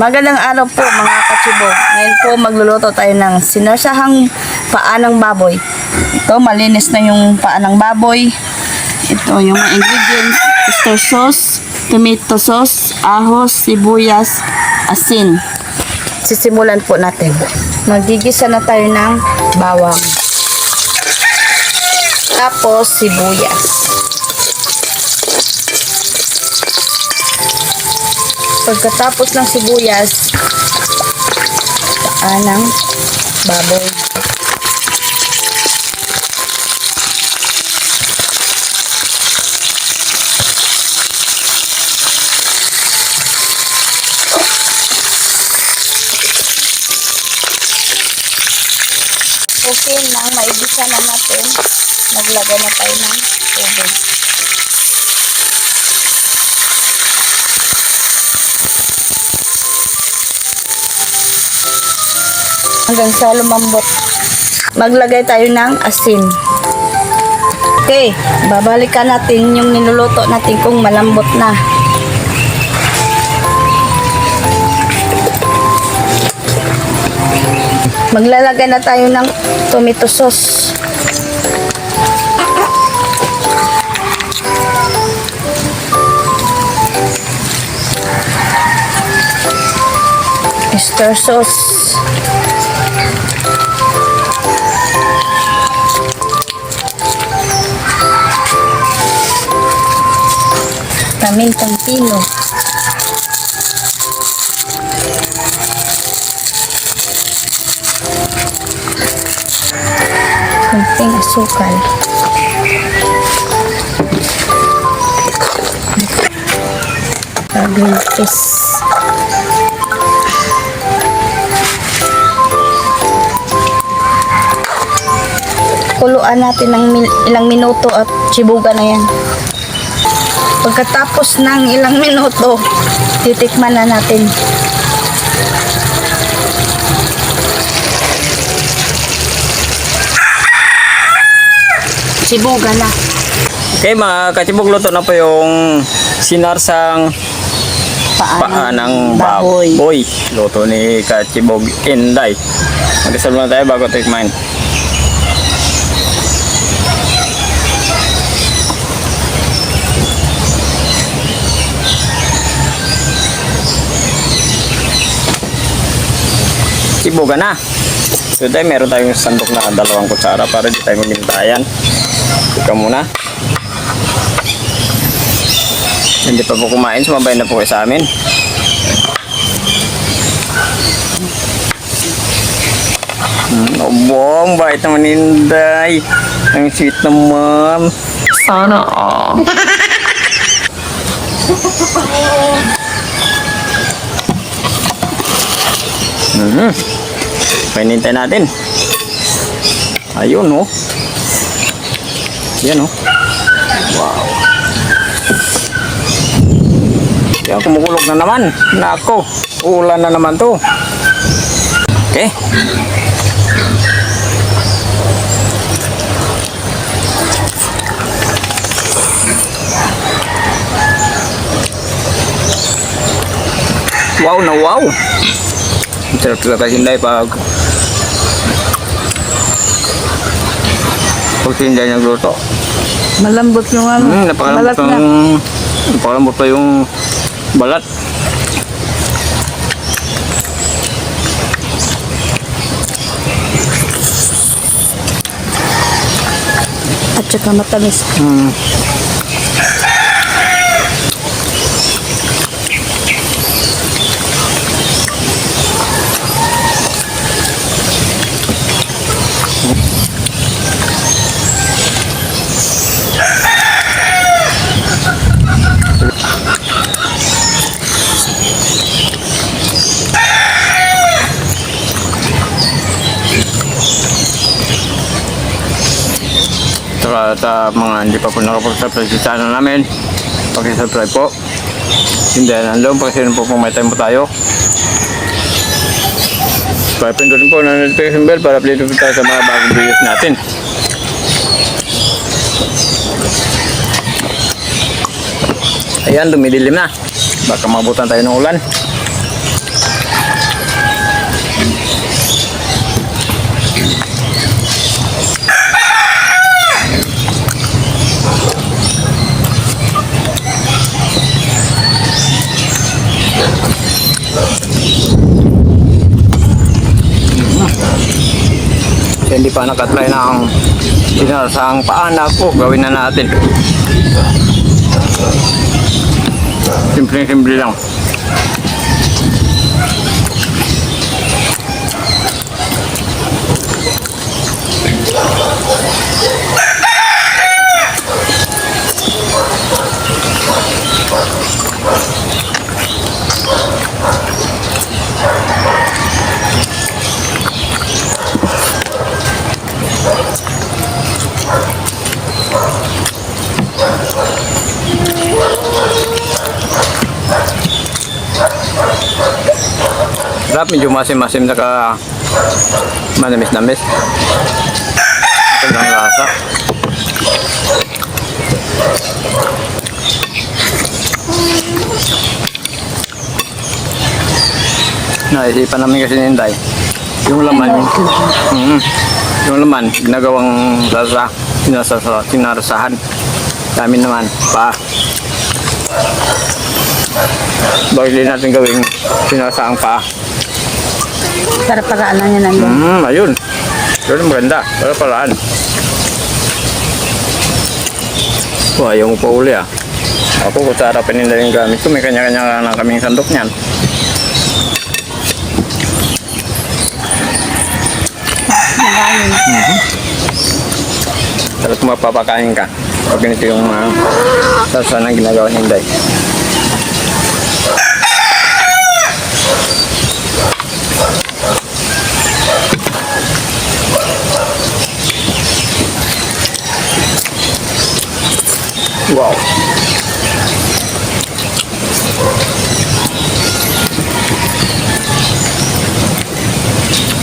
Magandang araw po mga kachibog. Ngayon po magluluto tayo ng sinarsahang paa ng baboy. Ito, malinis na yung paa ng baboy. Ito yung mga ingredients: oyster sauce, tomato sauce, ahos, sibuyas, asin. Sisimulan po natin. Magigisa na tayo ng bawang. Tapos sibuyas. Pagkatapos ng sibuyas, paa ng baboy. Okay, nang maibisa na natin, maglagay na tayo ng tubig. Hanggang sa lumambot. Maglagay tayo ng asin. Okay, babalikan natin yung niluluto natin kung malambot na. Maglalagay na tayo ng tomato sauce. Oyster sauce. Pamintang pino. Konting asukal. Green peas. Kuluan natin ng ilang minuto at chibuga na yan. Pagkatapos ng ilang minuto, titikman na natin. Chibuga na. Okay mga kachibog, luto na po yung sinarsang paa ng baboy. Luto ni Kachibog Inday. Mag-isal muna tayo bago tikman. Sibugan na. So tayo, meron tayong sandok na 2 kutsara para di tayo mamintayan. Ika muna. Hindi pa po kumain, sumabay na po kayo sa amin. Obong, bait naman Inday. Ang sweet naman. Sana Painintay natin. Ayun, oh. Yan, oh. Wow. Yan, kumukulog na naman. Nako, ulan na naman to. Okay. Wow na wow. Sarap talaga Inday pag Inday nagluto. Malambot yung ano. Napakalambot na. Napakalambot pa yung balat. At saka matamis. Sa mga hindi pa po nakapag-subscribe sa channel namin, pag-subscribe po. Hindi nandoon pag sino po may time po tayo. Pindutin po ng notification bell para update po tayo sa mga bagong videos natin. Ayan, dumidilim na. Baka mabutan tayo ng ulan. hindi pa nakatry ng sinarsang paanak po, gawin na natin. Simple lang. Sarap, medyo masim-masim saka manamis-namis. Ito lang lasa. Naisipan namin kasi ni Inday, yung laman, yung laman, ginagawang sinarsahan. Dami naman, pa. Bakit din natin gawing sinarsaang pa? Para paraan lang yan nandun. Ayun. Yun maganda. Para paraan. Wah, ayaw mo pa uli ah. Ako, kutsara paninda yung gamit ko. May kanya-kanya na kaming sandok niyan. Tapos mapapakain ka. Pag ganito yung salsa na ginagawa ni Inday. Wow.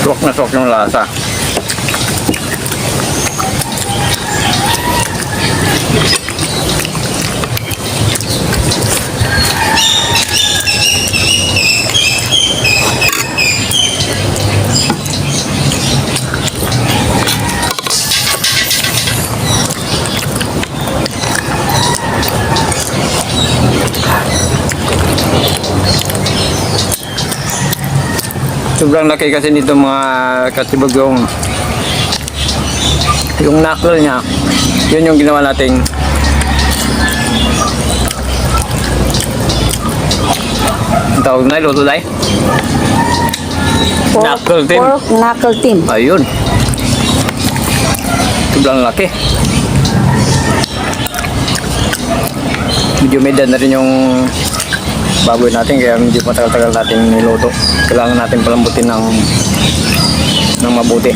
Swak na swak yung lasa. Sobrang laki kasi nito mga katibag yung knuckle niya. Yun yung ginawa nating ang tawag na iluto dahil knuckle team. Pork knuckle team. Ayun, sobrang laki. Medyo medyan na rin yung baboy natin, kaya medyo matagal-tagal natin niluto. Kailangan natin palambutin ng mabuti.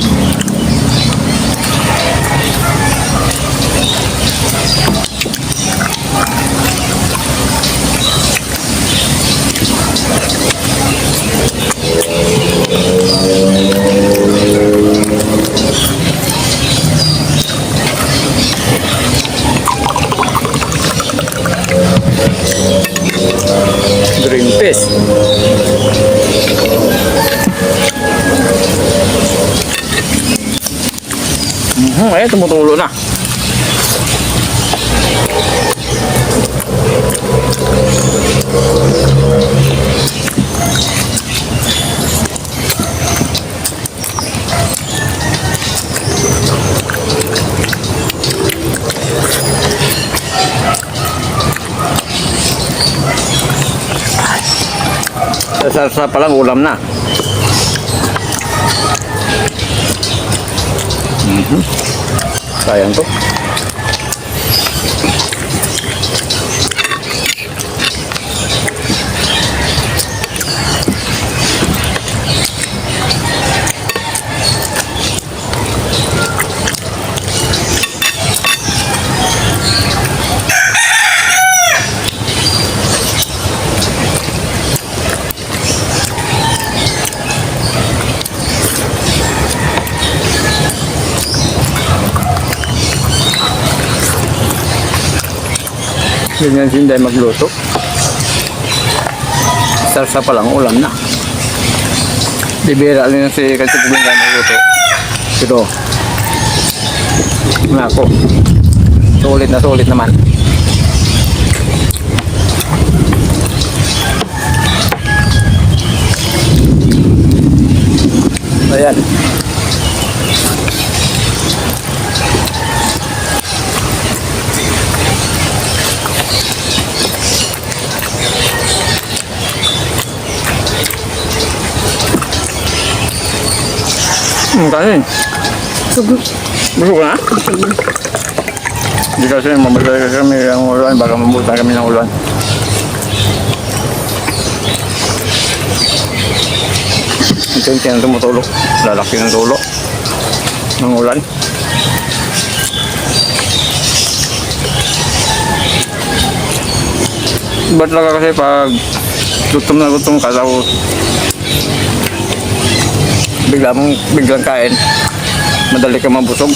Green fish. Ayan, tumutulo na. Sa palang ulam na. Sayang to. Ganyan si Inday magluto. Sarsa pa lang ulam na. Bibira rin si Katibog Inday magluto. Pero nako, sulit na sulit naman. Ayan. Kanin. Sugo. Busog na? Hindi kasi mamatay kasi kami ang ulan. Baka mabutan kami ng ulan. Ito yung tinang tumutulog. Lalaki ng tulo. Ng ulan. Ba't lang kasi pag gutom na gutom ka daw biglang kain, madali ka mabusog.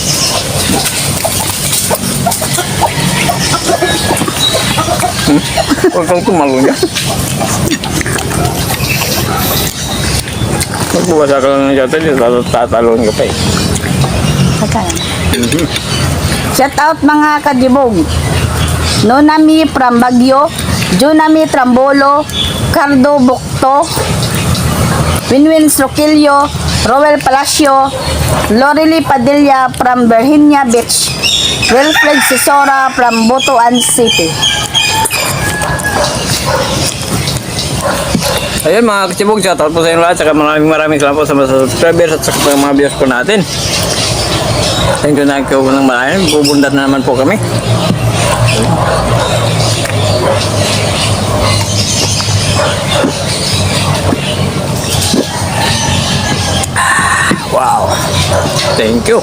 Huwag kang tumalo niya. Magbuwasa ka lang ng yata, tatalon ka pa eh. Shout out mga kadibog. Nonami from Baguio, Junami Trambolo, Cardo Bukto, Winwin Sroquillo, Roel Palacio, Lorely Padilla from Virginia Beach, Wilfred Sisora from Butuan City. Ayun mga kachibog, shoutout po sa inyo lahat. Saka maraming salamat po sa mga subscribers at sa mga viewers po natin. Thank you na kayo ng marami. Bubundat na naman po kami. Wow. Thank you.